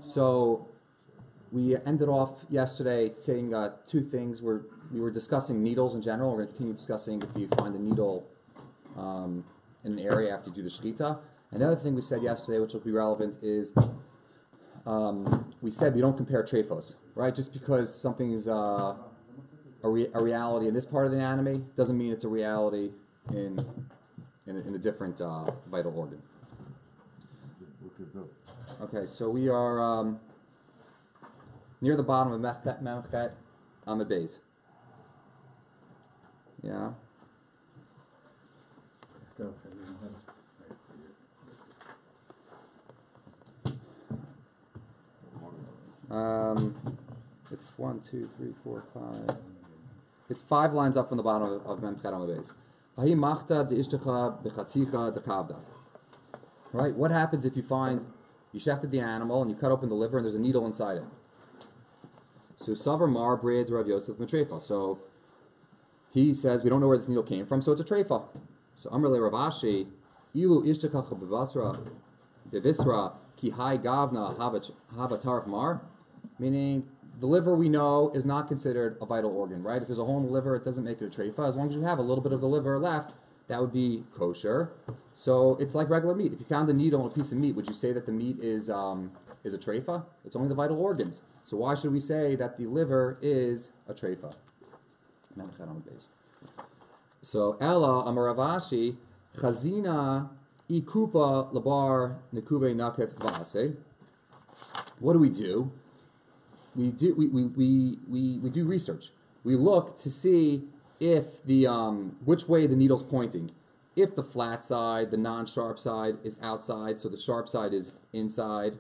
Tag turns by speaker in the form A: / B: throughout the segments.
A: So we ended off yesterday saying two things. We were discussing needles in general. We're going to continue discussing if you find a needle in an area after you do the shechita. Another thing we said yesterday, which will be relevant, is we said we don't compare trephos, right? Just because something is a reality in this part of the anatomy doesn't mean it's a reality in a different vital organ. Okay, so we are near the bottom of Memchet Amud Beis. Yeah. It's 1, 2, 3, 4, 5. It's 5 lines up from the bottom of Memchet Amud Beis. Right? What happens if you shechted the animal and you cut open the liver and there's a needle inside it? So Savar Mar Brid Rabbi Yosef Matrefa. So he says we don't know where this needle came from, so it's a trefa. So Amrle Ravashi, Ilu Ishtakach Bevasra Bevisra Ki Hai Gavna Havatarf Mar, meaning the liver we know is not considered a vital organ, right? If there's a hole in the liver, it doesn't make it a trefa. As long as you have a little bit of the liver left, that would be kosher. So it's like regular meat. If you found a needle in a piece of meat, would you say that the meat is a trefa? It's only the vital organs. So why should we say that the liver is a trefa? So Ella Amaravashi Chazina Ikupa Labar Nekuve Nakef Vase. What do? We do research. We look to see if the which way the needle's pointing. If the flat side, the non-sharp side, is outside, so the sharp side is inside,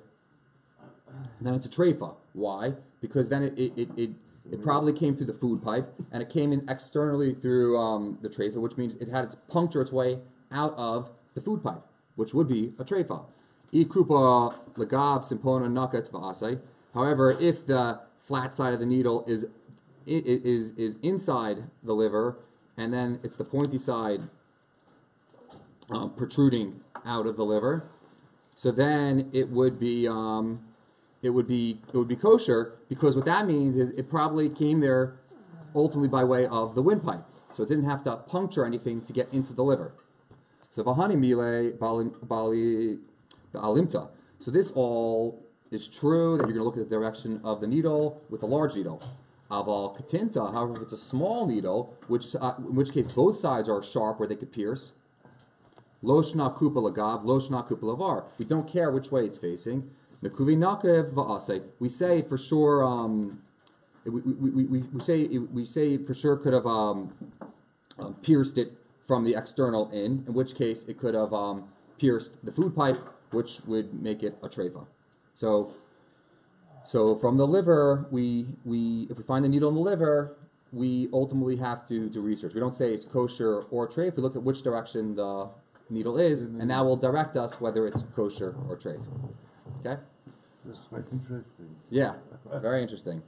A: then it's a trefa. Why? Because then it probably came through the food pipe, and it came in externally through the trefa, which means it had to puncture its way out of the food pipe, which would be a trefa. Ikrupa lagav simpona nakat va'asai. However, if the flat side of the needle is inside the liver, and then it's the pointy side protruding out of the liver, so then it would be kosher, because what that means is it probably came there ultimately by way of the windpipe, so it didn't have to puncture anything to get into the liver. So v'hani mile bali alimta. So this all is true that you're going to look at the direction of the needle with a large needle. Aval katinta, however, if it's a small needle, in which case both sides are sharp where they could pierce. Lo shna kupa lagav, lo shna kupa lavar. We don't care which way it's facing. Nekuvi nakev va'ase. We say for sure. We say for sure could have pierced it from the external in which case it could have pierced the food pipe, which would make it a trefa. So from the liver, if we find the needle in the liver, we ultimately have to do research. We don't say it's kosher or treif. We look at which direction the needle is, and that will direct us whether it's kosher or treif. Okay?
B: That's quite interesting.
A: Yeah, very interesting.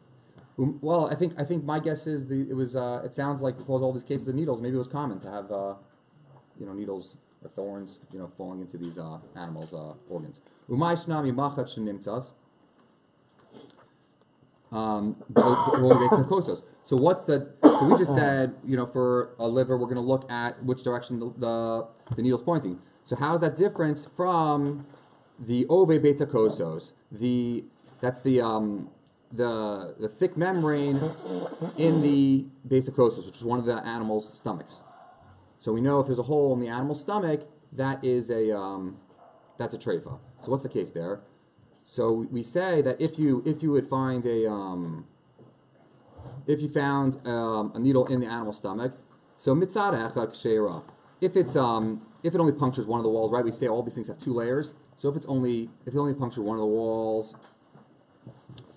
A: Well, I think my guess is it sounds like because all these cases of needles, maybe it was common to have needles or thorns falling into these animals' organs. Umay shnami machat shenimtzas. So we just said, for a liver, we're going to look at which direction the needle's pointing. So how is that different from the ove beta kosos? That's the thick membrane in the basic kosos, which is one of the animal's stomachs. So we know if there's a hole in the animal's stomach, that's a trefa. So what's the case there? So we say that if you would find if you found a needle in the animal's stomach, so mitzad echad k'sheira. If it only punctures one of the walls, right? We say all these things have 2 layers. So if it only punctured one of the walls,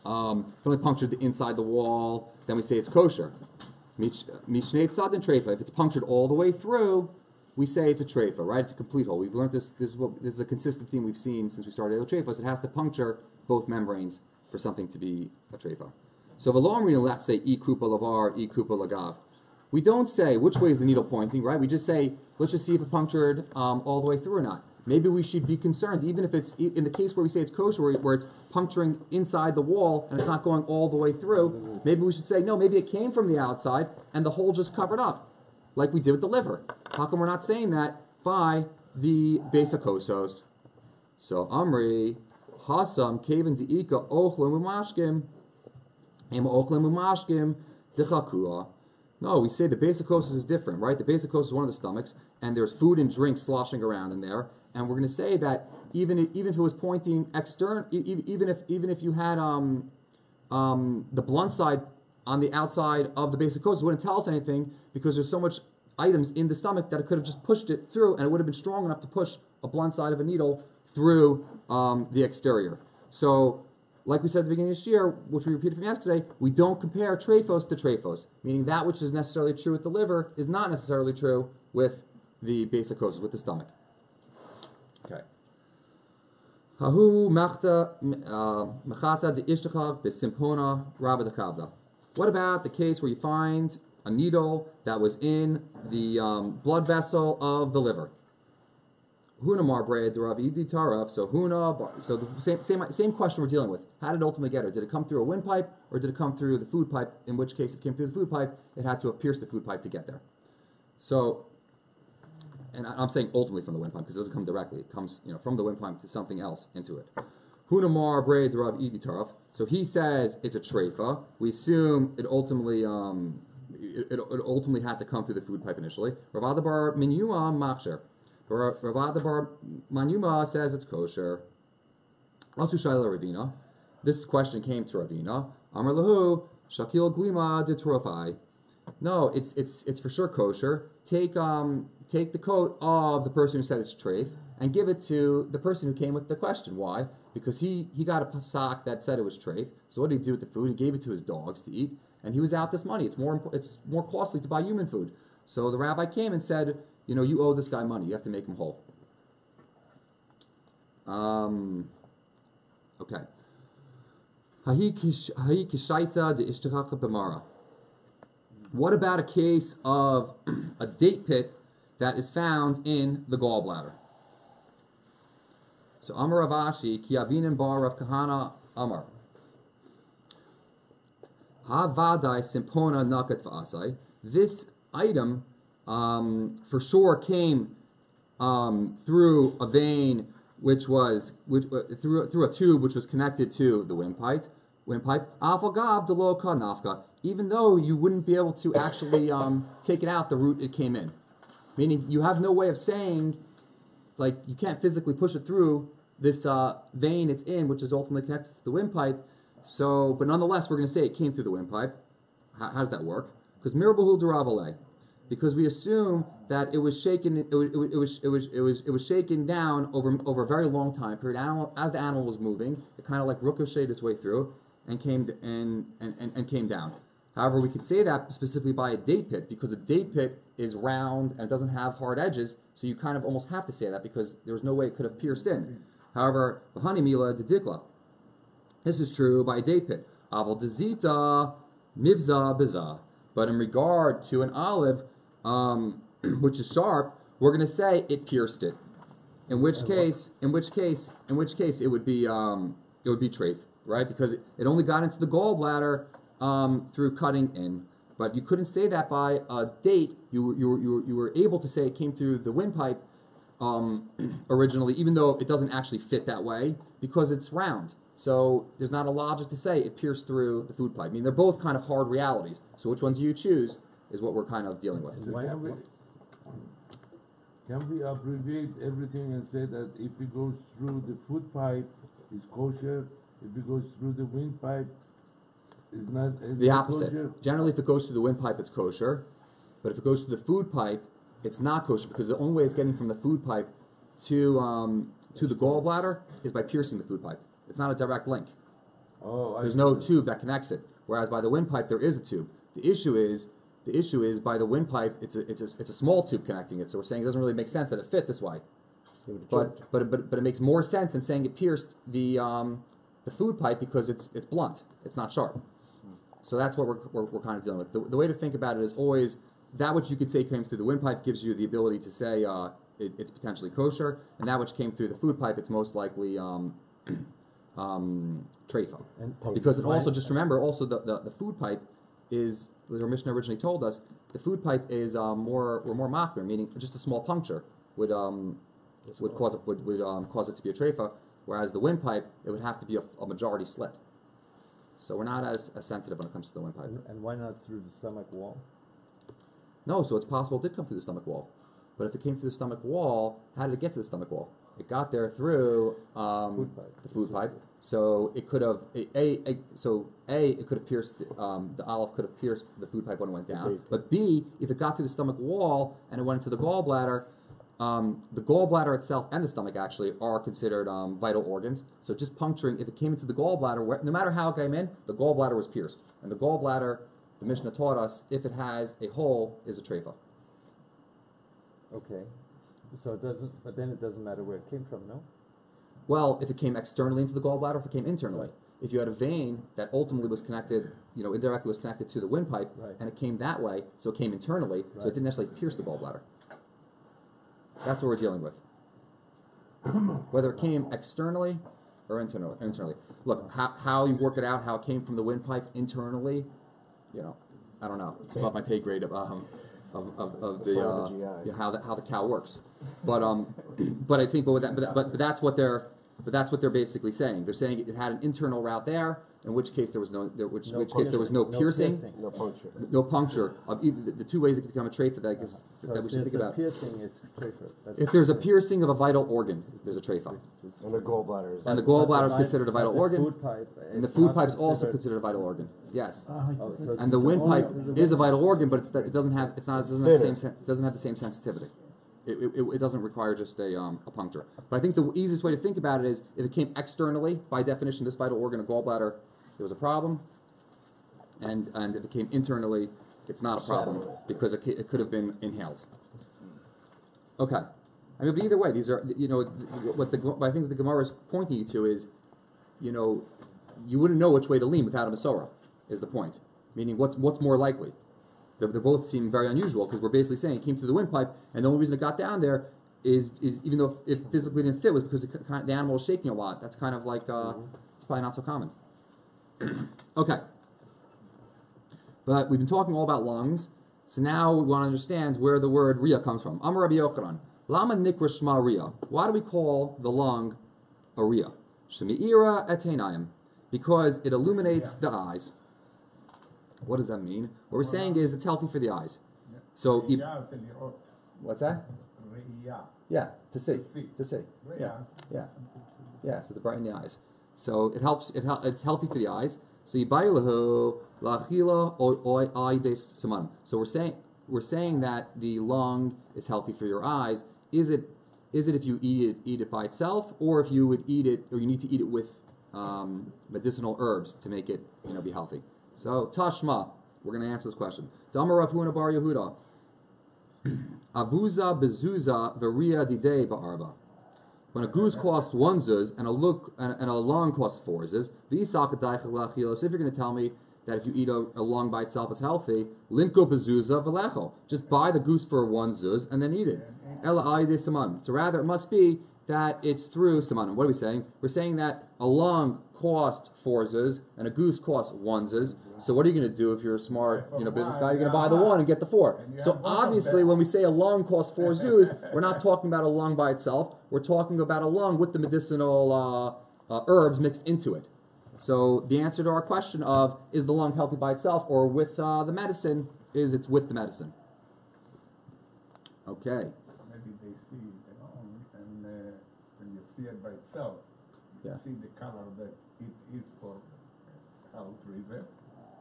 A: if it only punctured the inside the wall, then we say it's kosher. Mishnei tzad and trefa. If it's punctured all the way through, we say it's a trefa, right? It's a complete hole. We've learned this. This is a consistent theme we've seen since we started the trefas. It has to puncture both membranes for something to be a trefa. So let's say e kupa lavar, e kupa lagav. We don't say which way is the needle pointing, right? We just say let's just see if it punctured all the way through or not. maybe we should be concerned, even if it's in the case where we say it's kosher, where it's puncturing inside the wall and it's not going all the way through. Maybe we should say, no, maybe it came from the outside and the hole just covered up, like we did with the liver. How come we're not saying that by the Beis HaKosos? So Amri, Hasam, Kevin Deika, Ochlim Umashkim, Em Ochlim Umashkim, Dechakua. No, we say the Beis HaKosos is different, right? The Beis HaKosos is one of the stomachs, and there's food and drink sloshing around in there. And we're going to say that even if it was pointing external, even if you had the blunt side on the outside of the Beis HaKosos, it wouldn't tell us anything because there's so much items in the stomach that it could have just pushed it through, and it would have been strong enough to push a blunt side of a needle through the exterior. So, like we said at the beginning of this year, which we repeated from yesterday, we don't compare trephos to trephos, meaning that which is necessarily true with the liver is not necessarily true with the Beis HaKosos, with the stomach. Okay. Hahu machata de ishtachag b'simpona rabba dekavda. What about the case where you find a needle that was in the blood vessel of the liver? Huna marbreid Rav Idi Taraf. So Huna. So the same question we're dealing with. How did it ultimately get her? Did it come through a windpipe or did it come through the food pipe? In which case, if it came through the food pipe, it had to have pierced the food pipe to get there. So, and I'm saying ultimately from the windpipe because it doesn't come directly. It comes, from the windpipe to something else into it. Huna marbreid Rav Idi Taraf. So he says it's a treifa. We assume it ultimately it ultimately had to come through the food pipe initially. Rav Adabar Minyuma Machsher. Rav Adabar Manyuma says it's kosher. Also Shaila Ravina. This question came to Ravina. Amar Lahu Shakil Glima de Turafai. No, it's for sure kosher. Take the coat of the person who said it's treif and give it to the person who came with the question. Why? Because he got a pasak that said it was treif. So what did he do with the food? He gave it to his dogs to eat, and he was out this money. It's more costly to buy human food. So the rabbi came and said, you owe this guy money. You have to make him whole. Okay. What about a case of a date pit that is found in the gallbladder? So Amar Ravashi, Ki Avinin Bar Rav Kahana Amar. Havadai Simpona Nakat V'asai. This item for sure came through a vein through a tube which was connected to the windpipe. Avagav delo ka nafka. Even though you wouldn't be able to actually take it out the route it came in, meaning you have no way of saying, like you can't physically push it through this vein it's in, which is ultimately connected to the windpipe. So, but nonetheless, we're going to say it came through the windpipe. How does that work? Because mirabahul duravale. Because we assume that it was shaken. It was shaken down over a very long time period. As the animal was moving, it kind of like ricocheted its way through and came down. However, we could say that specifically by a date pit because a date pit is round and it doesn't have hard edges. So you kind of almost have to say that because there was no way it could have pierced in. However, b'hani mila dedikla. This is true by a date pit. Aval dezita mivza biza. But in regard to an olive, which is sharp, we're going to say it pierced it. In which case, it would be treif, right? Because it only got into the gallbladder through cutting in. But you couldn't say that by a date. You were able to say it came through the windpipe originally, even though it doesn't actually fit that way because it's round. So there's not a logic to say it pierced through the food pipe. I mean, they're both kind of hard realities. So which one do you choose is what we're kind of dealing with.
B: Can we abbreviate everything and say that if it goes through the food pipe, it's kosher. If it goes through the windpipe, it's not.
A: The opposite.
B: Kosher?
A: Generally, if it goes through the windpipe, it's kosher. But if it goes through the food pipe, it's not kosher because the only way it's getting from the food pipe to the gallbladder is by piercing the food pipe. It's not a direct link. There's no tube that connects it. Whereas by the windpipe, there is a tube. The issue is by the windpipe, it's a small tube connecting it. So we're saying it doesn't really make sense that it fit this way. But it makes more sense than saying it pierced the food pipe because it's blunt. It's not sharp. So that's what we're kind of dealing with. The way to think about it is always that which you could say came through the windpipe gives you the ability to say it's potentially kosher, and that which came through the food pipe, it's most likely treifa. Because it also, just remember, also the food pipe is, as our Mishnah originally told us, the food pipe is more machmir, meaning just a small puncture would cause it to be a treifa, whereas the windpipe, it would have to be a majority slit. So we're not as sensitive when it comes to the windpipe.
C: And why not through the stomach wall?
A: No, so it's possible it did come through the stomach wall. But if it came through the stomach wall, how did it get to the stomach wall? It got there through the food pipe. So it could have it could have pierced the olive could have pierced the food pipe when it went down. But B, if it got through the stomach wall and it went into the gallbladder, the gallbladder itself and the stomach actually are considered vital organs. So just puncturing, if it came into the gallbladder, no matter how it came in, the gallbladder was pierced. And the gallbladder, the Mishnah taught us, if it has a hole, is a treifa.
C: Okay. So it doesn't, but then it doesn't matter where it came from, no?
A: Well, if it came externally into the gallbladder, if it came internally. If you had a vein that ultimately was connected, indirectly was connected to the windpipe, and it came that way, so it came internally, so it didn't necessarily pierce the gallbladder. That's what we're dealing with. Whether it came externally or internally. Look, how you work it out, how it came from the windpipe internally, I don't know. It's above my pay grade of the how the cow works. But I think but that's what they're basically saying. They're saying it had an internal route there, in which case there was no piercing, no puncture of either the two ways it could become a treifa that we should think about.
C: Piercing, it's treifa.
A: If there's a piercing of a vital organ, there's a treifa.
D: And the gallbladder is.
A: And the gallbladder is considered a vital organ. And the food pipe is also
C: considered
A: considered a vital organ. Yes.
C: So
A: And the windpipe is a vital organ, but it doesn't have the same sensitivity. It doesn't require just a puncture. But I think the easiest way to think about it is if it came externally, by definition, this vital organ, a gallbladder, there was a problem. And if it came internally, it's not a problem because it could have been inhaled. Okay. I mean, but either way, these are, what I think the Gemara is pointing you to is, you wouldn't know which way to lean without a Masorah, is the point. Meaning, what's more likely? They both seem very unusual because we're basically saying it came through the windpipe, and the only reason it got down there is even though it physically didn't fit was because the animal was shaking a lot. That's kind of like it's probably not so common. Okay, but we've been talking all about lungs, so now we want to understand where the word riyah comes from. Amar Rabbi Yochanan, lama nikra shma riyah. Why do we call the lung a riyah? Shemi'ira et einayim, because it illuminates the eyes. What does that mean? What we're saying is it's healthy for the eyes. So, what's that? Yeah, to see. Yeah. So to brighten the eyes. So it helps. It's healthy for the eyes. So yibayilahu lachila oides saman. So we're saying that the lung is healthy for your eyes. Is it if you eat it by itself, or if you would eat it, or you need to eat it with medicinal herbs to make it be healthy? So Tashma, we're going to answer this question. Damar Rav Huna bar Yehuda, Avuza bezuza veria didei ba'arba. When a goose costs 1 zuz and a lung costs 4 zuz, so if you're going to tell me that if you eat a lung by itself it's healthy, linko bezuza velecho. Just buy the goose for 1 zuz and then eat it. Ela ayde saman. So rather it must be that it's through samanim. What are we saying? We're saying that a lung costs 4 zuz and a goose costs 1 zuz. So what are you going to do if you're a smart, business guy? You're going to buy the 1 and get the 4. So obviously, when we say a lung costs 4 zuz, we're not talking about a lung by itself. We're talking about a lung with the medicinal herbs mixed into it. So the answer to our question of is the lung healthy by itself or with the medicine is it's with the medicine. Okay.
E: Maybe they see it alone, and when you see it by itself, you see the color that it is for health reason.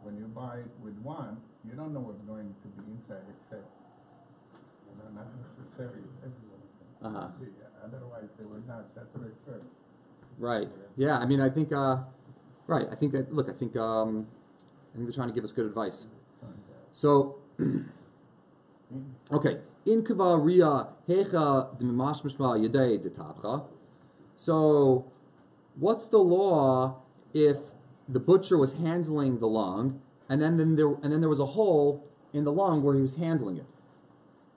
E: When you buy it with 1, you don't know what's going to be inside except, not necessarily it's everyone. Otherwise they would not. That's what it says.
A: Right. Yeah. I mean, I think. Right. I think that. Look. I think they're trying to give us good advice. So. Okay. In kavaria hecha d'mimash mishma yedei detabcha. So, what's the law if the butcher was handling the lung, and then there was a hole in the lung where he was handling it?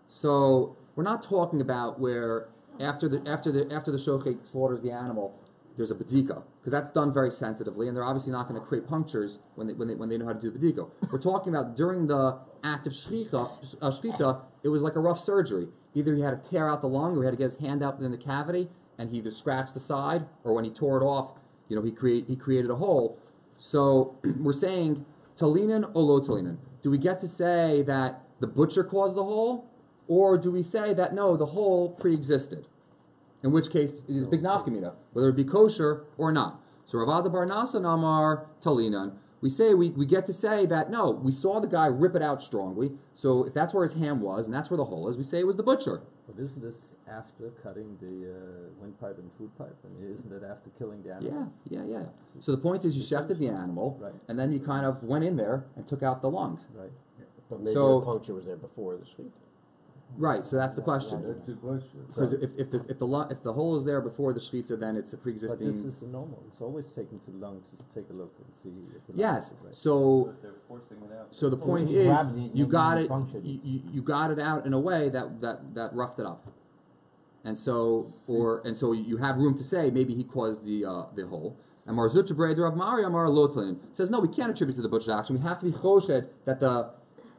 A: So we're not talking about where after the shochet slaughters the animal, there's a bedika, because that's done very sensitively, and they're obviously not going to create punctures when they know how to do the bedika. We're talking about during the act of shchita, it was like a rough surgery. Either he had to tear out the lung, or he had to get his hand out in the cavity, and he either scratched the side, or when he tore it off, he created a hole. So we're saying talinan or lo talinan. Do we get to say that the butcher caused the hole, or do we say that no, the hole pre-existed? In which case, it's big nafkamina, whether it be kosher or not. So Ravada Bar Nasa Namar Talinan, we get to say that no, we saw the guy rip it out strongly. So if that's where his hand was and that's where the hole is, we say it was the butcher.
C: But isn't this after cutting the windpipe and food pipe? I mean, isn't it after killing the animal?
A: Yeah. So the point is, you shechted the animal,
C: right,
A: and then you kind of went in there and took out the lungs.
C: Right.
D: But maybe the puncture was there before the shechita.
A: Right, so that's the question.
B: That's the question.
A: Because if the hole is there before the shechita, then it's a pre-existing.
C: But this is normal. It's always taken too long to take a look and see if the lung
A: Yes.
C: is right.
A: So
F: They're forcing it out.
A: the
D: Well,
A: point
D: you
A: is,
D: grabbed it,
A: you
D: you
A: got it.
D: punctured it.
A: You got it out in a way that roughed it up, and so you have room to say maybe he caused the hole. And Marzucha Breder of Mari Amar Lotlin says no, we can't attribute to the butcher's action. We have to be choshed that the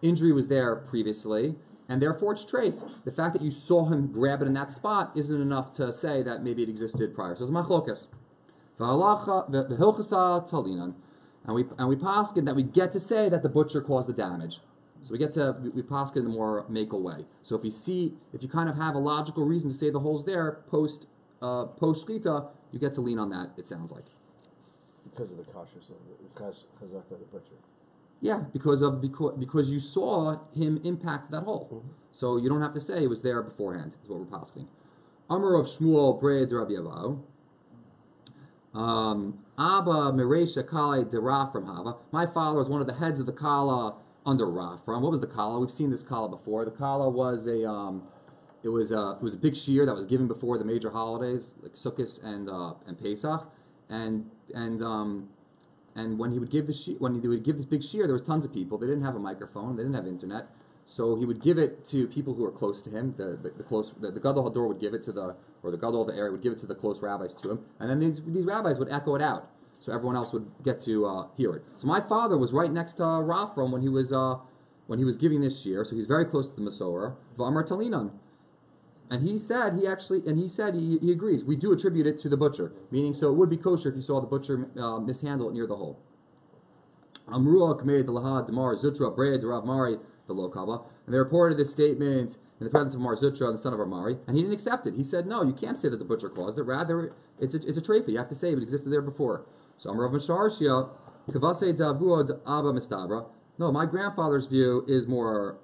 A: injury was there previously, and therefore it's treif. The fact that you saw him grab it in that spot isn't enough to say that maybe it existed prior. So it's machlokas. V'hilchasa talinan, and we paskin that we get to say that the butcher caused the damage. So we paskin in a more makel way. So if you kind of have a logical reason to say the hole's there post shchita, you get to lean on that. It sounds like.
D: Because of the kashrus of the chazaka of the butcher.
A: Yeah, because you saw him impact that hole.
D: Mm-hmm.
A: So you don't have to say it was there beforehand, is what we're posking. Amar of Shmuel Brei de Rabbi Abahu. Abba Meresha Kale de Rafram Hava. My father was one of the heads of the Kala under Rafram. What was the Kala? We've seen this Kala before. The Kala was it was a big shear that was given before the major holidays like Sukkot and Pesach, and when he would give when he would give this big shear, there was tons of people. They didn't have a microphone. They didn't have internet. So he would give it to people who were close to him. The Gadol Hador would give it to the Gadol of the area would give it to the close rabbis to him, and then these rabbis would echo it out, so everyone else would get to hear it. So my father was right next to Rafram when he was giving this shear, so he's very close to the Masorah. V'amar Talinan, and he said he agrees. We do attribute it to the butcher, meaning so it would be kosher if you saw the butcher mishandle it near the hole. Amrua Kamei Delaha Demar Zutra Brea Derav Mari the Lokaba, and they reported this statement in the presence of Mar Zutra, the son of Amari, and he didn't accept it. He said, no, you can't say that the butcher caused it. Rather, it's a treifa. You have to say it existed there before. So Amrav Masharshia Kavase Davuad Abba Mistabra. No, my grandfather's view is more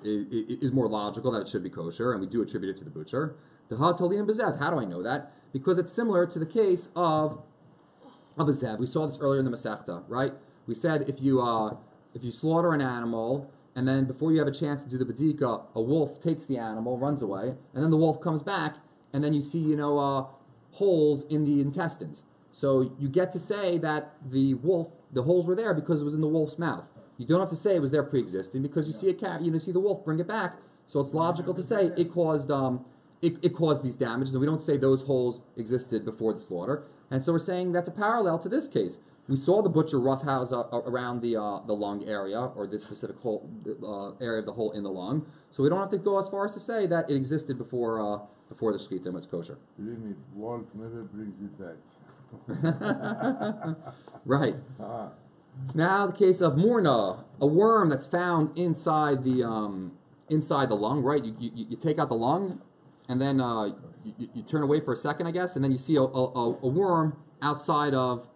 A: logical that it should be kosher, and we do attribute it to the butcher. The Hatalin Bezev. How do I know that? Because it's similar to the case of a zev. We saw this earlier in the Masechta, right? We said if you slaughter an animal, and then before you have a chance to do the bedika, a wolf takes the animal, runs away, and then the wolf comes back, and then you see, holes in the intestines. So you get to say that the holes were there because it was in the wolf's mouth. You don't have to say it was there pre-existing because you see a cat, see the wolf bring it back. So it's logical to say it caused these damages, and we don't say those holes existed before the slaughter. And so we're saying that's a parallel to this case. We saw the butcher roughhouse around the lung area, or this specific hole, area of the hole in the lung. So we don't have to go as far as to say that it existed before the shechita and it's kosher.
B: Believe me, wolf never brings it back.
A: Right. Now the case of Murna, a worm that's found inside the lung. Right. You take out the lung, and then you turn away for a second, I guess, and then you see a worm outside of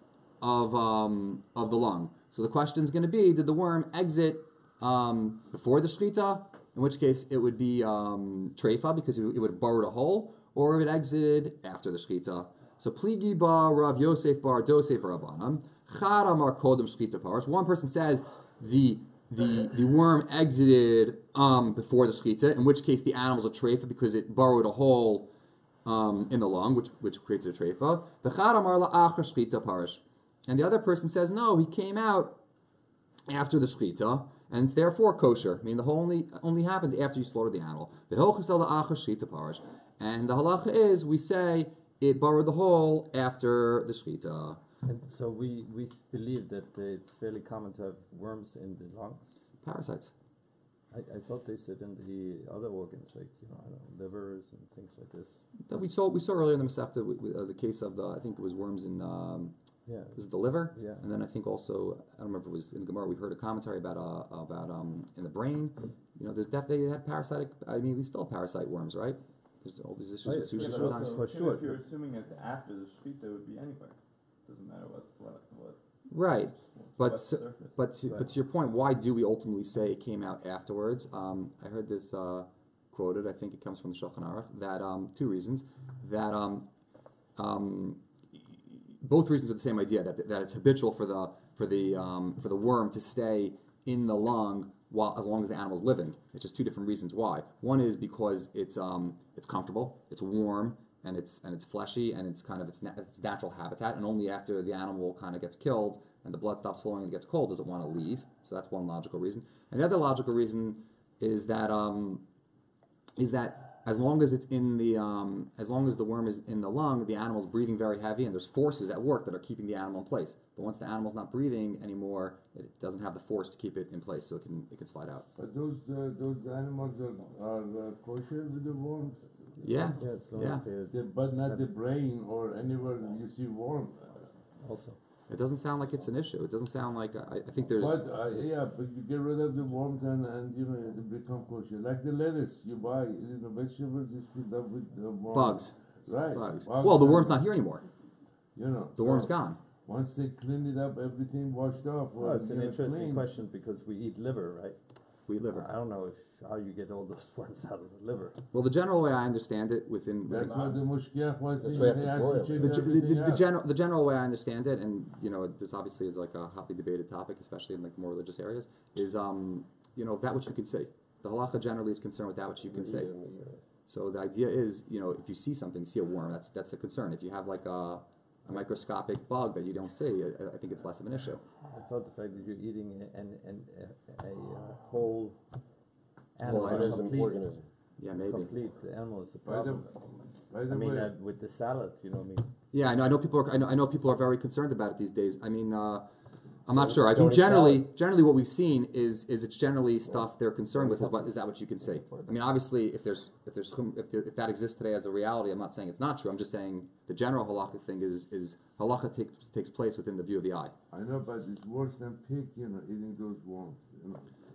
A: the lung. So the question is going to be, did the worm exit before the shechita, in which case it would be treifa because it would have burrowed a hole, or if it exited after the shechita. So pligi ba Rav Yosef bar Dosef Rabbanan chara mar kodem shechita parish. One person says the worm exited before the shechita, in which case the animal's a treifa because it burrowed a hole in the lung, which creates a treifa. The chara mar la'achar shechita parish. And the other person says, no, he came out after the shechita, and it's therefore kosher. I mean, the whole only happens after you slaughter the animal. And the halacha is, we say it borrowed the whole after the shechita.
C: And so we believe that it's fairly common to have worms in the lungs.
A: Parasites.
C: I thought they said in the other organs, like, I don't know, livers and things like this.
A: That we saw earlier in the Masechta the case of I think it was worms in was it the liver?
C: Yeah.
A: And then I think also, I don't remember if it was in the Gemara, we heard a commentary about in the brain. There's definitely they had parasitic. I mean, we still have parasite worms, right? There's all these issues with sushi sometimes.
F: For sure. If you're assuming it's after the shechita, it would be anywhere. Doesn't matter what.
A: Right. But to your point, why do we ultimately say it came out afterwards? I heard this quoted. I think it comes from the Shulchan Aruch. That two reasons. That both reasons are the same idea. That it's habitual for the worm to stay in the lung as long as the animal's living. It's just two different reasons why. One is because it's comfortable, it's warm, and it's fleshy, and it's kind of its natural habitat. And only after the animal kind of gets killed and the blood stops flowing and it gets cold does it want to leave. So that's one logical reason. And the other logical reason is that as long as it's in the as long as the worm is in the lung, the animal's breathing very heavy, and there's forces at work that are keeping the animal in place. But once the animal's not breathing anymore, it doesn't have the force to keep it in place, so it can slide out.
B: But those animals are kosher with the worms.
A: Yeah.
B: But not the brain or anywhere you see worm.
C: Also.
A: It doesn't sound like it's an issue. It doesn't sound like I think there's.
B: But but you get rid of the worms and it become kosher. Like the lettuce you buy, vegetables is filled up with worms.
A: Bugs.
B: Right.
A: Bugs. Well, the worm's not here anymore. The worm's
B: so
A: gone.
B: Once they clean it up, everything washed off.
C: Well, it's an interesting question because we eat liver, right?
A: We eat liver.
C: I don't know how you get all those worms out of the liver.
A: Well, the general way I understand it
B: That's what the mushkiach was saying.
D: That's why you have to boil it.
A: the general way I understand it, and this obviously is like a hotly debated topic, especially in like more religious areas, is that which you can see. The halacha generally is concerned with that which you can see. So the idea is, if you see something, see a worm, that's a concern. If you have like a microscopic bug that you don't see, I think it's less of an issue.
C: I thought the fact that you're eating a whole animal,
D: organism.
A: Yeah, maybe.
C: Complete animal is a problem.
B: By the way,
C: with the salad,
A: Yeah, I know people are. I know people are very concerned about it these days. I mean, I'm not sure. I think generally what we've seen is it's generally stuff they're concerned with is that what you can see. I mean, obviously, if that exists today as a reality, I'm not saying it's not true. I'm just saying the general halakhic thing is halakha takes place within the view of the eye.
B: I know, but it's worse than pig, eating those worms.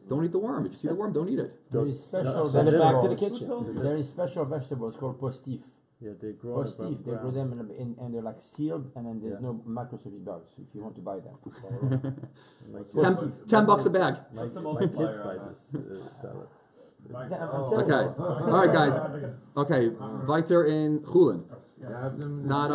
A: Don't eat the worm. If you see the worm, don't eat it.
G: There is special
D: Send it back to the
G: vegetables.
D: kitchen.
G: There is special vegetables called postif.
C: Yeah, they grow
G: Postif, they grow them and they're like sealed, and then there's no microscopic bugs if you want to buy them.
A: $10 a bag.
C: My kids buy this salad.
A: Okay. All right, guys. Okay. Weiter in Chullin. Not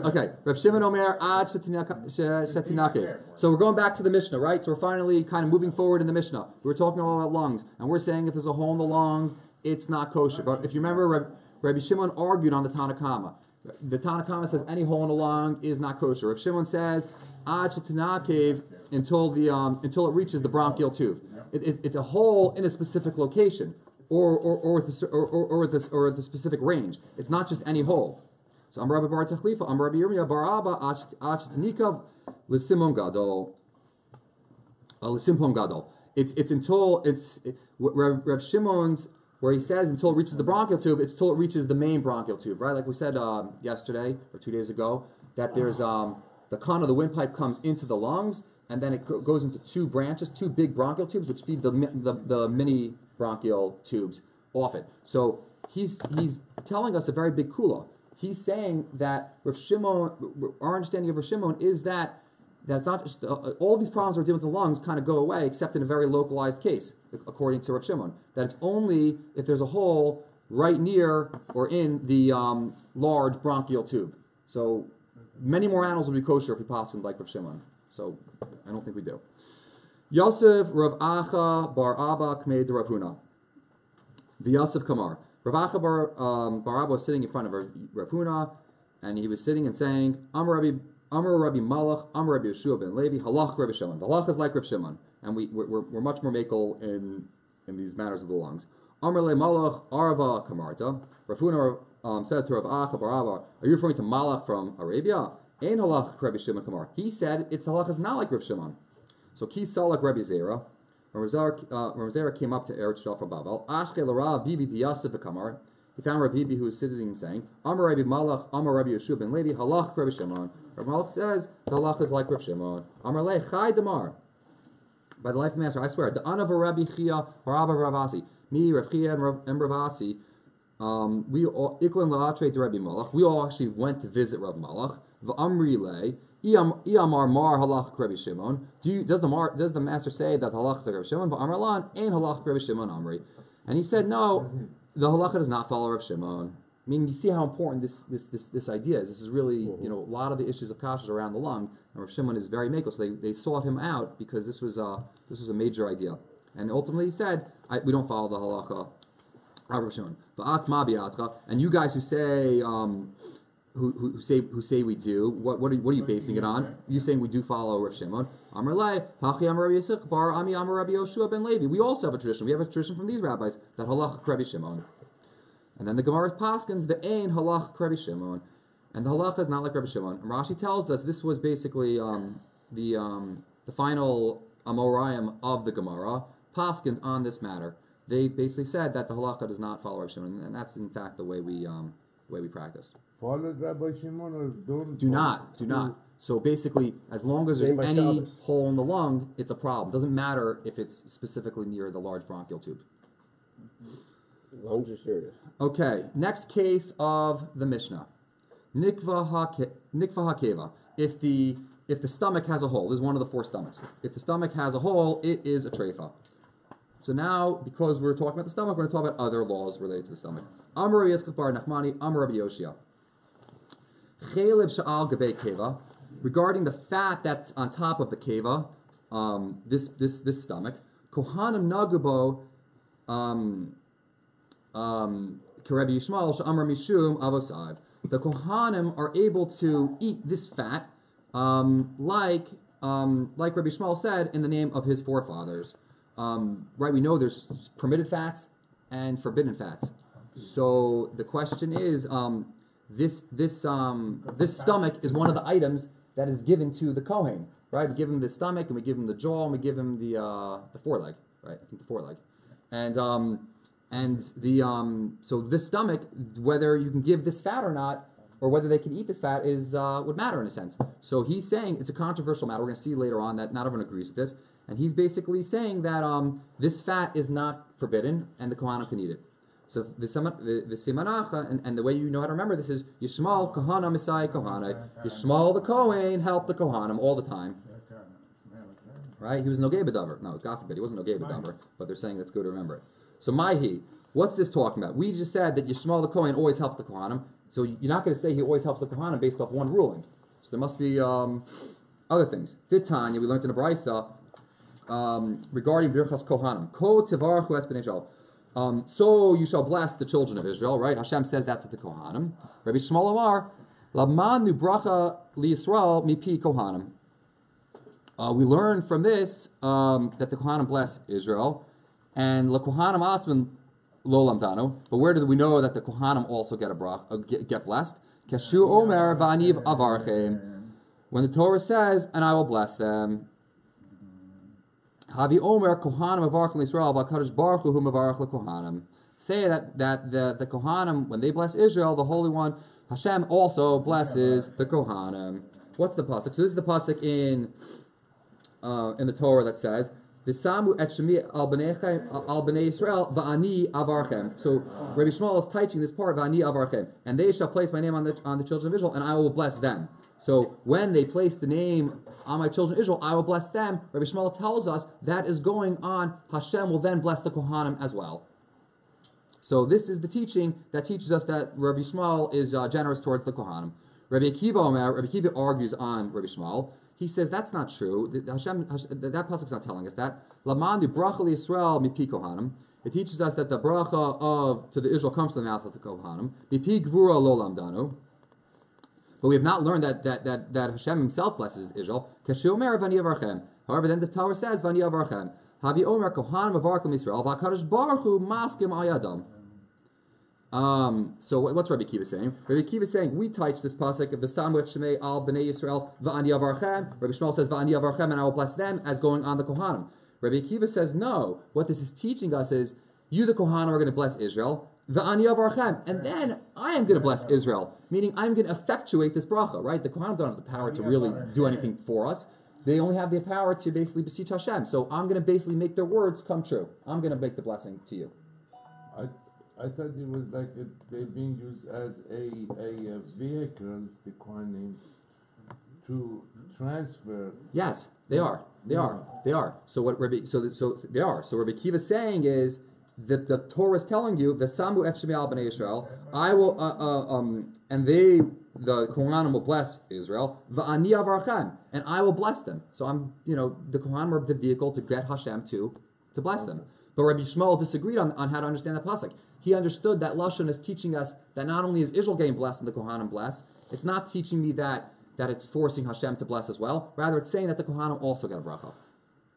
A: okay. Reb Shimon Omer ad shetinakev. So we're going back to the Mishnah, right? So we're finally kind of moving forward in the Mishnah. We were talking about lungs, and we're saying if there's a hole in the lung, it's not kosher. But if you remember, Rabbi Shimon argued on the Tanakama. The Tanakama says any hole in the lung is not kosher. Reb Shimon says ad shetinakev until it reaches the bronchial tube. It's a hole in a specific location or the specific range. It's not just any hole. So Amar Rabbi Bar Tachlifa, Amar Rabbi Yirmiyah Bar Abba Achetnikav L'Simon Gadol L'Simpon Gadol. It's until Rev Shimon's where he says until it reaches the bronchial tube. It's till it reaches the main bronchial tube, right? Like we said yesterday or 2 days ago, that there's the con of the windpipe comes into the lungs, and then it goes into two branches, two big bronchial tubes, which feed the mini bronchial tubes off it. So he's telling us a very big kula. He's saying that Rav Shimon, our understanding of Rav Shimon is that it's not just all these problems we're dealing with in the lungs kind of go away, except in a very localized case, according to Rav Shimon. That it's only if there's a hole right near or in the large bronchial tube. So many more animals will be kosher if we possibly like Rav Shimon. So I don't think we do. Yosef Rav Acha Bar Abba Kmei de Rav Huna. The Yosef Kamar. Rav Acha Bar Abba was sitting in front of Rav Huna, and he was sitting and saying, Amar Rabbi Amar Rabbi Malach, Amar Rabbi Yeshua ben Levi, Halach Rabbi Shimon. The halach is like Rabbi Shimon, and we're much more makel in these matters of the lungs. Amar le Malach Arava Kamarta. Rav Huna said to Rav Acha Barava, are you referring to Malach from Arabia? Ein halach Rabbi Shimon Kamar. He said its halach is not like Rav Shimon. So Ki Salak Rabbi Zera. Rabbi Zera came up to Eretz Yisrael from Babel. Ashke Larav Bibi Diyasif Kamar. He found Rabbi Bibi who was sitting and saying, Amar Rabbi Malach, Amar Rabbi Yeshua ben Levi, Halach Rabbi Shimon. Rabbi Malach says the halach is like Rav Shimon. Amar Le Chai Damar. By the life of Master, I swear, the Anav Rabbi Chia, Rabbi Ravasi, me, Rav Chia, and Ravasi, we all Iklan Laatre to Rabbi Malach. We all actually went to visit Rav Malach. V'amri Le. Iyamar Mar halach Rabbi Shimon. Does the master say that the halach is like Rabbi Shimon? But Amar Lan ain't halach Rabbi Shimon Amri. And he said no, the halacha does not follow Rav Shimon. I mean, you see how important this idea is. This is really a lot of the issues of kashrus around the lung. And Rav Shimon is very makel, so they sought him out because this was a major idea. And ultimately he said we don't follow the halacha of Rav Shimon. And you guys who say. Who say we do? What are you basing it on? You saying we do follow Rav Shimon? Amar Lei, Hachi Amar Rabbi Yisach Bar Ami Amar Rabbi Yoshua ben Levi. We also have a tradition. We have a tradition from these rabbis that halach Rabbi Shimon. And then the Gemara paskins ve'ein halach Rabbi Shimon, and the halach is not like Rabbi Shimon. And Rashi tells us this was basically the final Amoraim of the Gemara paskins on this matter. They basically said that the halacha does not follow Rabbi Shimon, and that's in fact the way we practice.
B: Follow Rabbi Shimon or don't?
A: Do not. So basically, as long as there's any hole in the lung, it's a problem. It doesn't matter if it's specifically near the large bronchial tube.
D: Lungs are serious.
A: Okay, next case of the Mishnah. Nikva hakeva. If the stomach has a hole, this is one of the four stomachs. If the stomach has a hole, it is a treifa. So now, because we're talking about the stomach, we're going to talk about other laws related to the stomach. Amar Rabbi Yitzchak bar Nachmani, Amar Rabbi Yoshia. Chelev sha'al gabei keva, regarding the fat that's on top of the keva, this stomach. Kohanim nagubo, Rabbi Yishmael she'amar mishum avosav. The Kohanim are able to eat this fat, like Rabbi Yishmael said, in the name of his forefathers. Right? We know there's permitted fats and forbidden fats. So the question is, this stomach is one of the items that is given to the Kohen, right? We give him the stomach, and we give him the jaw, and we give him the foreleg, right? I think the foreleg, so this stomach, whether you can give this fat or not, or whether they can eat this fat is would matter in a sense. So he's saying it's a controversial matter. We're going to see later on that not everyone agrees with this, and he's basically saying that this fat is not forbidden, and the Kohanim can eat it. So the simanacha, and the way you know how to remember this is Yishmael Kohana Misai Kohana. Yishmael the Kohen helped the Kohanim all the time. Right? He was no B'davar. No, God forbid, he wasn't no B'davar, but they're saying that's good to remember it. So Maihi, what's this talking about? We just said that Yishmael the Kohen always helps the Kohanim. So you're not going to say he always helps the Kohanim based off one ruling. So there must be other things. Titanya, we learned in the Brisa regarding Birchas Kohanim. Ko tivarchu es bnei Israel. So you shall bless the children of Israel, right? Hashem says that to the Kohanim. Rabbi Shmuel Amar, Lamanu bracha liYisrael mipi Kohanim. We learn from this that the Kohanim bless Israel, and LaKohanim Atzman lo lamdanu. But where do we know that the Kohanim also get a bracha, get blessed? Kashu Omer v'aniv avarchem. When the Torah says, and I will bless them. Havi Omer Kohanim avarchem Yisrael v'Kadosh Baruch Hu mavarach leKohanim. Say that the Kohanim, when they bless Israel, the Holy One, Hashem also blesses the Kohanim. What's the pasuk? So this is the pasuk in the Torah that says, "V'samu et shemi al bnei Yisrael va'ani avarchem." So Rabbi Shmuel is teaching this part, "Va'ani avarchem," and they shall place my name on the children of Israel, and I will bless them. So when they place the name on my children of Israel, I will bless them. Rabbi Shmuel tells us that is going on. Hashem will then bless the Kohanim as well. So this is the teaching that teaches us that Rabbi Shmuel is generous towards the Kohanim. Rabbi Akiva argues on Rabbi Shmuel. He says that's not true. That pasuk's not telling us that. Lamandu bracha Yisrael mipi Kohanim. It teaches us that the bracha to the Israel comes from the mouth of the Kohanim. Mipi gvura lo lamdanu. But we have not learned that Hashem himself blesses Israel. However, then the Torah says, Vani avarchem. Havi omer kohanim avarchem Israel, v'akadosh baruch hu maskim ayadam. So what's Rabbi Kiva saying? Rabbi Kiva is saying, we touch this pasuk of the Samu et Shemei al bnei Yisrael, v'ani avarchem. Rabbi Shmuel says, v'ani avarchem, and I will bless them as going on the kohanim. Rabbi Kiva says, no. What this is teaching us is, you the kohanim are going to bless Israel, v'ani avarchem, and then I am going to bless Israel. Meaning, I'm going to effectuate this bracha, right? The kohanim don't have the power to really do anything for us. They only have the power to basically beseech Hashem. So I'm going to basically make their words come true. I'm going to make the blessing to you.
B: I thought it was like they're being used as a vehicle, the Kohen names, to transfer.
A: Yes, they are. They are. So what Rabbi? So they are. So Rabbi Kiva is saying is that the Torah is telling you, "V'samu et Shemei al bnei Yisrael." I will, and they, the Kohanim will bless Israel. V'ani avarchem, and I will bless them. So I'm, the Kohanim are the vehicle to get Hashem to bless them. But Rabbi Shmuel disagreed on how to understand the pasuk. He understood that Lashon is teaching us that not only is Israel getting blessed and the Kohanim blessed, it's not teaching me that it's forcing Hashem to bless as well. Rather, it's saying that the Kohanim also get a bracha.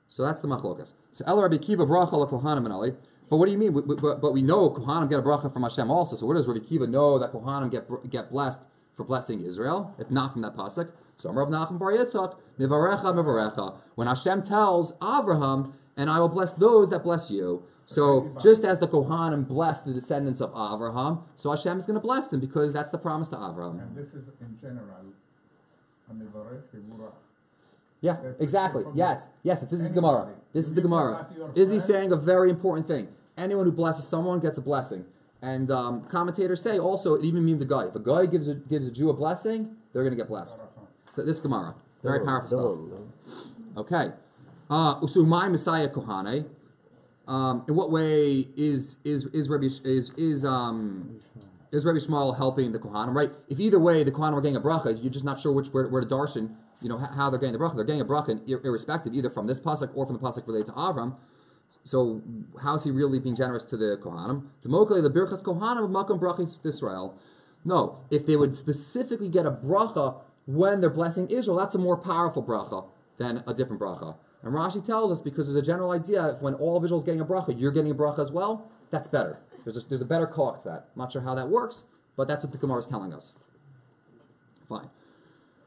A: So that's the machlokas. So El Rabbi Kiva bracha la Kohanim and Ali. But what do you mean? But we know Kohanim get a bracha from Hashem also. So where does Rabbi Kiva know that Kohanim get blessed for blessing Israel, if not from that pasuk? So Rav Nachman bar Yitzchak, mivarecha mivarecha. When Hashem tells Avraham, and I will bless those that bless you. So just as the Kohanim blessed the descendants of Avraham, so Hashem is going to bless them because that's the promise to Avraham.
E: And this is in general, a mivarech v'burach.
A: Yeah, exactly. Yes. This is the Gemara. This is the Gemara. Izzy's saying a very important thing. Anyone who blesses someone gets a blessing. And commentators say also it even means a guy. If a guy gives a Jew a blessing, they're going to get blessed. So this Gemara, very powerful stuff. Okay. Usumai Messiah Kohane. In what way is Rabbi Shmuel helping the Kohanim? Right. If either way the Kohanim are getting a bracha, you're just not sure where to darshan. How they're getting the bracha. They're getting a bracha irrespective, either from this pasuk or from the pasuk related to Avram. So how's he really being generous to the Kohanim? Demokle the birchas Kohanim makam brachas Israel. No, if they would specifically get a bracha when they're blessing Israel, that's a more powerful bracha than a different bracha. And Rashi tells us because there's a general idea if when all of Israel's getting a bracha, you're getting a bracha as well. That's better. There's a better cause to that. I'm not sure how that works, but that's what the Gemara is telling us. Fine.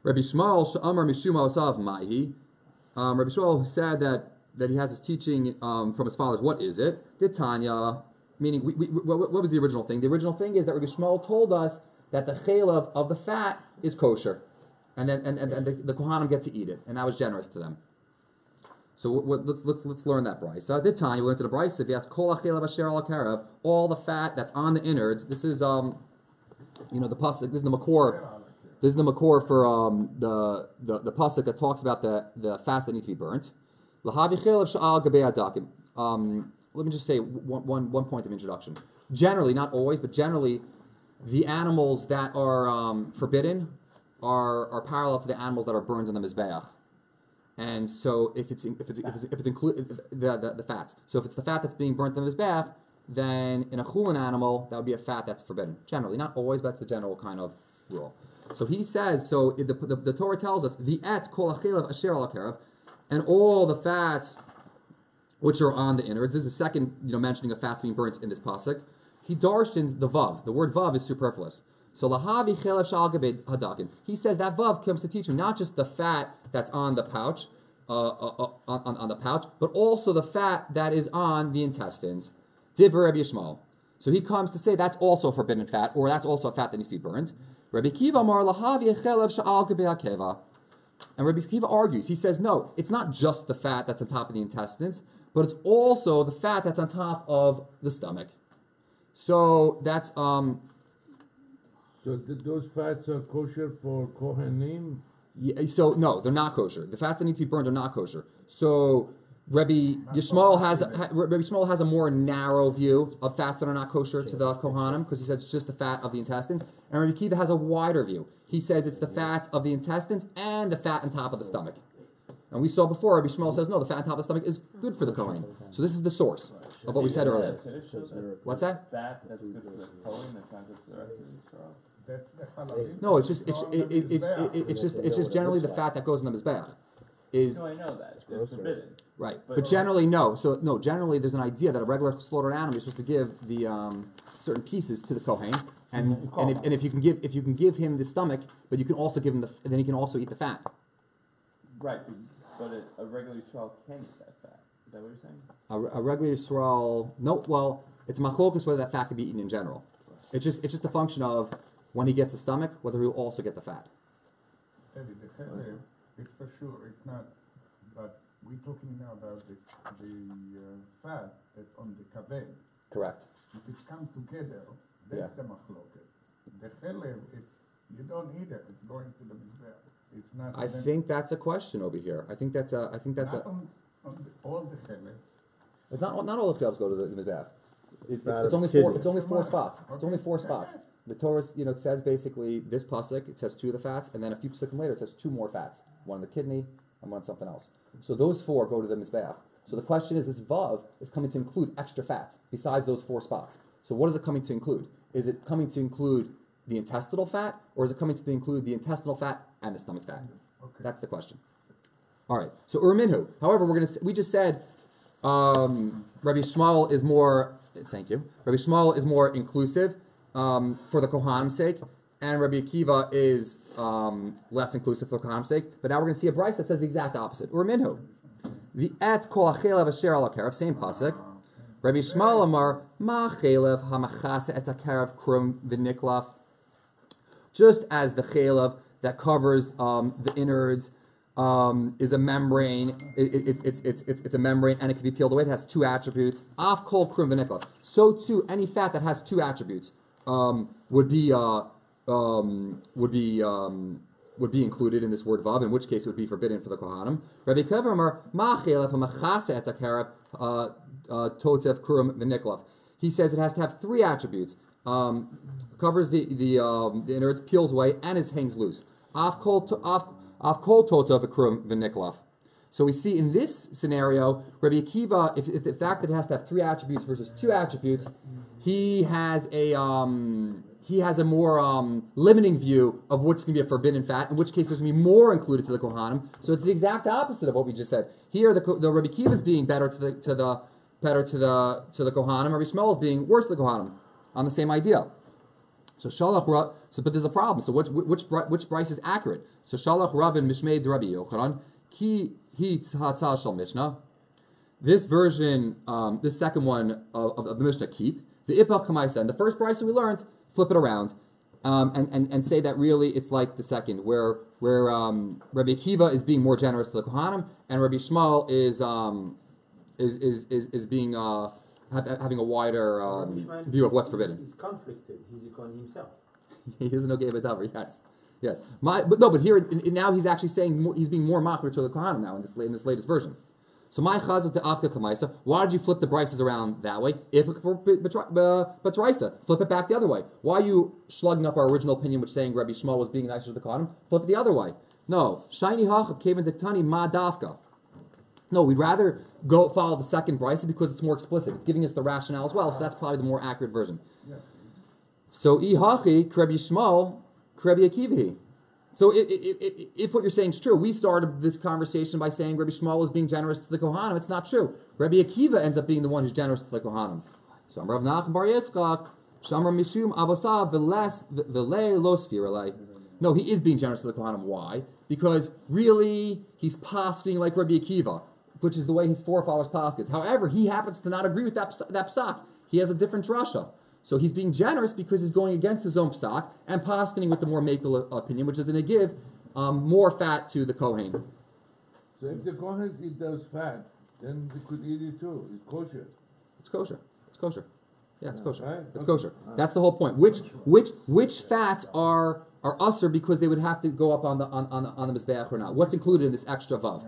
A: Rabbi Shmuel Sh'amar Mishuma Osav Maihi. Rabbi Shmuel said that he has his teaching from his fathers. What is it? Titania, meaning what was the original thing? The original thing is that Rabbi Shmuel told us that the chaylev of the fat is kosher, and the Kohanim get to eat it, and that was generous to them. So let's learn that brisa. Titania, we went to the brisa. If you ask kol achaylev asher al karev, all the fat that's on the innards. This is the pasuk. This is the makor. This is the makor for the pasuk that talks about the fats that need to be burnt. Let me just say one point of introduction. Generally, not always, but generally, the animals that are forbidden are parallel to the animals that are burned in the mizbeach. And so, if it's included the fats, so if it's the fat that's being burnt in the mizbeach, then in a chulin animal that would be a fat that's forbidden. Generally, not always, but that's the general kind of rule. So he says. So the Torah tells us the et kol achelav asher al karev. And all the fats which are on the innards. This is the second, mentioning of fats being burnt in this pasuk. He darshins the vav. The word vav is superfluous. So lahavi chelev shal gabed hadakin. He says that vav comes to teach him not just the fat that's on the pouch, on the pouch, but also the fat that is on the intestines. Divrei Rabbi Yishmael. So he comes to say that's also forbidden fat, or that's also a fat that needs to be burnt. Rabbi Kiva amar lahavi chelev shal gabed hakeva. And Rabbi Kiva argues. He says, no, it's not just the fat that's on top of the intestines, but it's also the fat that's on top of the stomach. So that's
B: So those fats are kosher for Kohanim?
A: Yeah, so no, they're not kosher. The fats that need to be burned are not kosher. So Rabbi Yishmael has a more narrow view of fats that are not kosher to the Kohanim because he says it's just the fat of the intestines. And Rabbi Kiva has a wider view. He says it's the fats of the intestines and the fat on top of the stomach. And we saw before, Rabbi Shmuel says, no, the fat on top of the stomach is good for the Kohen. So this is the source of what we said earlier. What's that?
F: Fat that's good for the Kohen, that's not good for the rest of Israel.
E: That's the halavim.
A: No, it's just
E: on the mizbeach.
A: it's just generally the fat that goes in the mizbeach is
F: No, I know that. It's forbidden.
A: right.
F: But-
A: But generally no. So no, generally there's an idea that a regular slaughtered animal you're supposed to give the certain pieces to the kohen, and if you can give him the stomach, but you can also give him then he can also eat the fat.
F: Right, but a regular Yisrael can eat that fat. Is that what you're saying?
A: A regular Yisrael, no. Well, it's machlokus whether that fat can be eaten in general. It's just a function of when he gets the stomach whether he will also get the fat.
E: Maybe the chelev, it's for sure, it's not, but we're talking now about the fat that's on the kaved.
A: Correct.
E: If it's come together, that's
A: Yeah.
E: the machloket. The chelev, you don't eat it, it's going to the mizbeach. It's not.
A: I think that's a question over here. I think that's
E: not on all the chelev.
A: It's not all the chalevs go to the mizbeach. It's
D: Fat
A: only
D: of
A: four.
D: kidney.
A: It's only four
E: Okay.
A: spots. It's only four spots. The Torah, it says basically this pasuk. It says 2 of the fats, and then a few pasukim later it says 2 more fats. One in the kidney and one something else. So those 4 go to the mizbeach. So the question is, this vav is coming to include extra fats besides those 4 spots. So what is it coming to include? Is it coming to include the intestinal fat, or is it coming to include the intestinal fat and the stomach fat?
E: Okay.
A: That's the question. All right. So urminhu. However, we just said Rabbi Shmuel is more. Thank you. Rabbi Shmuel is more inclusive for the Kohanim's sake, and Rabbi Akiva is less inclusive for the Kohanim's sake. But now we're going to see a Bryce that says the exact opposite. Urminhu. The et kol achelev asher al hakerav, same pasuk. Rabbi Shmuel amar ma chelev hamachase et hakerav krum v'niklaf. Just as the chelev that covers the innards is a membrane. It's a membrane, and it can be peeled away. It has 2 attributes. Af kol krum v'niklaf. So too, any fat that has 2 attributes would be included in this word vav, in which case it would be forbidden for the kohanim. Rabbi Akiva amar ma chelev hamachase et hakerav totev krum v'niklaf. He says it has to have 3 attributes. Covers the innards, peels away, and hangs loose. Af kol totev krum v'niklaf. So we see in this scenario, Rabbi Akiva, if the fact that it has to have 3 attributes versus 2 attributes, he has a more limiting view of what's going to be a forbidden fat, in which case there's going to be more included to the kohanim. So it's the exact opposite of what we just said. Here, the Rabbi Akiva is being better to the kohanim. Rabbi Shmuel is being worse to the kohanim on the same idea. So shalach rav. But there's a problem. So which Bryce is accurate? So shalach ravin mishmei Rabbi Yochanan ki hi tzhatzah shal Mishnah. This version, this second one of the Mishnah, keep the ipach kamaisa. And the first Bryce we learned, flip it around, and say that really it's like the second, where Rabbi Akiva is being more generous to the kohanim, and Rabbi Shmuel is being having a wider view of what's forbidden.
G: He's conflicted. He's econing himself.
A: He doesn't know Geva Davar. Yes. But here now he's actually saying he's being more machmir to the kohanim now in this latest version. So my chazak the akta kamaisa. Why did you flip the Bryces around that way? But flip it back the other way. Why are you slugging up our original opinion, which saying Rabbi Shmuel was being nicer to the kohanim? Flip it the other way. No, shiny hachak kevin diktani ma dafka. No, we'd rather go follow the second Bryce because it's more explicit. It's giving us the rationale as well, so that's probably the more accurate version.
E: Yeah.
A: So ihachi Rabbi Shmuel, Rabbi Akiva. So if what you're saying is true, we started this conversation by saying Rabbi Shmuel was being generous to the kohanim. It's not true. Rabbi Akiva ends up being the one who's generous to the kohanim. So Rav Nachman bar Yitzchak, Shamar Mishum Avosav V'lei Lo Sfiralei. No, he is being generous to the kohanim. Why? Because really he's posting like Rabbi Akiva, which is the way his forefathers posted. However, he happens to not agree with that psak. He has a different drasha. So he's being generous because he's going against his own psak and poskening with the more makel opinion, which is going to give more fat to the kohen.
B: So if the Kohens eat those fat, then they could eat it too. It's kosher.
A: It's kosher. It's kosher. Yeah, it's kosher.
B: Right?
A: It's
B: Okay.
A: kosher. That's the whole point. Which fats are usher because they would have to go up on the mizbeach or not? What's included in this extra vav?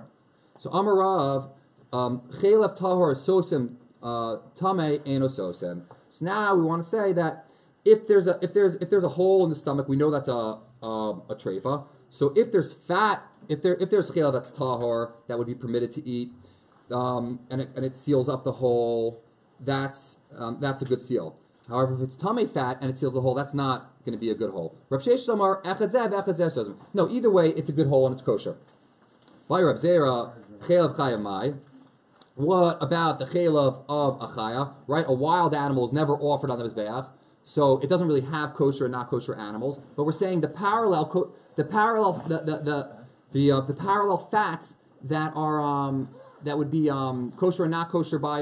A: So Amarav chelev tahor sosim tamei eno sosim. So now we want to say that if there's a hole in the stomach, we know that's a treifa. So if there's fat, if there's chelev that's tahor that would be permitted to eat, and it seals up the hole, that's a good seal. However, if it's tamei fat and it seals the hole, that's not going to be a good hole. Rav Sheshes Amar echad zeh v'echad zeh says, no, either way, it's a good hole and it's kosher. Why Rav Zera chelav chayav mai? What about the chelav of a chaya? Right, a wild animal is never offered on the mizbeach, so it doesn't really have kosher and not kosher animals. But we're saying the parallel fats that are that would be kosher and not kosher by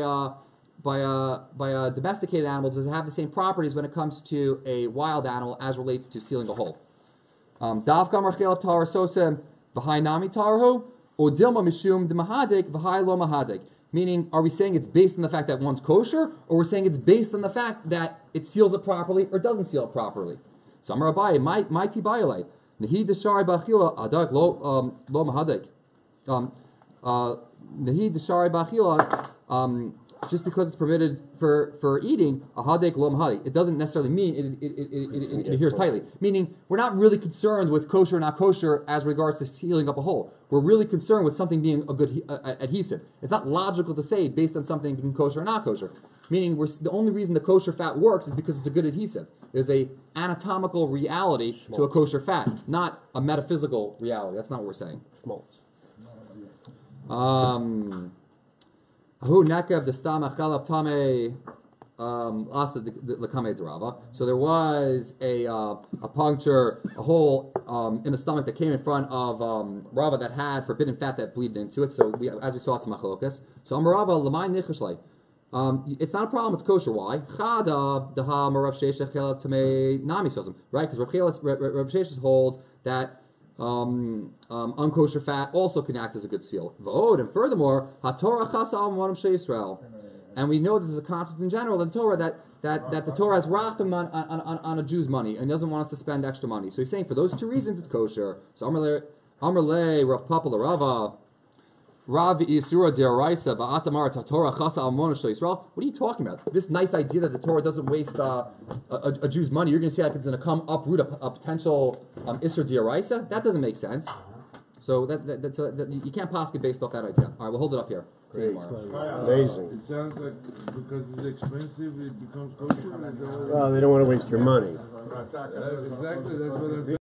A: domesticated animals does have the same properties when it comes to a wild animal as relates to sealing a hole. Dav gamar chelav tar sosem v'hai nami tarhu or dilma mishum d'mahadik v'hai lo mahadik. Meaning, are we saying it's based on the fact that one's kosher, or we're saying it's based on the fact that it seals it properly or doesn't seal it properly? So Amar Abaye, my tibayale, nehi deshari b'achila adak lo mahadik. Nehi deshari b'achila. Just because it's permitted for eating, a hadek lo mahadik, it doesn't necessarily mean it adheres tightly. Meaning, we're not really concerned with kosher or not kosher as regards to sealing up a hole. We're really concerned with something being a good adhesive. It's not logical to say based on something being kosher or not kosher. Meaning, the only reason the kosher fat works is because it's a good adhesive. There's a anatomical reality to a kosher fat, not a metaphysical reality. That's not what we're saying. So there was a puncture, a hole in the stomach that came in front of Rava that had forbidden fat that bleeded into it. So as we saw, it's machlokas. So Rava l'may nichishlei. It's not a problem. It's kosher. Why? Chada daha marav sheishach chela tamei nami sosem. Right? Because Rav Sheshes holds that unkosher fat also can act as a good seal. V'od, and furthermore, haTorah chasa al monim sheYisrael, and we know that there's a concept in general in the Torah that the Torah has rachim on a Jew's money and doesn't want us to spend extra money. So he's saying for those two reasons it's kosher. So Amar le Rav Papa Rava. Rav Yisura Deoraisa Ba'atamar Tatorah Chasa Al Monim sheYisrael. What are you talking about? This nice idea that the Torah doesn't waste a Jew's money. You're going to say like it's going to come uproot a potential Isra Deoraisa? That doesn't make sense. So that's you can't possibly based off that idea. All right, we'll hold it up here.
D: Amazing.
B: It sounds like because it's expensive, it becomes kosher.
D: Well, they don't want to waste your money.
B: Exactly, that's what I'm saying.